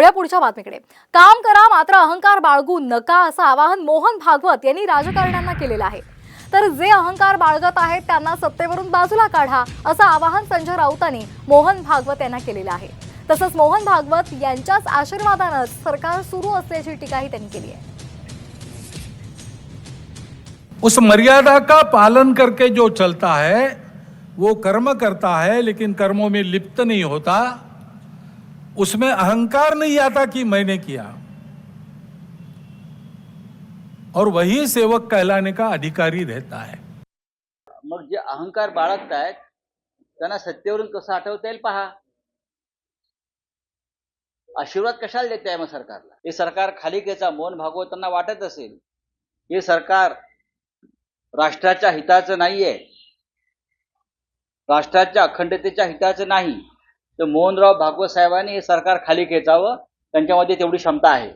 वळूया पुढच्या बातमीकडे। काम करा मात्र अहंकार बाळगू नका असं आवाहन मोहन भागवत यांनी राजकारण्यांना केलेलं आहे। तर जे अहंकार बाळगत आहेत त्यांना सत्तेवरून बाजूला काढा असं आवाहन संजय राऊतांनी मोहन भागवत यांना केलेलं आहे। तसंच मोहन भागवत यांच्याच आशीर्वादाने सरकार सुरू असल्याची टीकाही त्यांनी केली आहे। उस मर्यादा का पालन करके जो चलता है वो कर्म करता है, लेकिन कर्मों में लिप्त नहीं होता। उसमें अहंकार नहीं आता कि मैंने किया, और वही सेवक कहलाने का अधिकारी रहता है। मग जे अहंकार बाळगतायत त्यांना सत्तेवरून कसं हटवता येईल पहा। आशीर्वाद कशाला देत आहे मग सरकारला? हे सरकार खाली घ्यायचा मोहन भागवतांना वाटत असेल हे सरकार राष्ट्राच्या हिताचं नाहीये, राष्ट्राच्या अखंडतेच्या हिताचं नाही, तर मोहनराव भागवत साहेबांनी हे सरकार खाली खेचावं, त्यांच्यामध्ये तेवढी क्षमता आहे।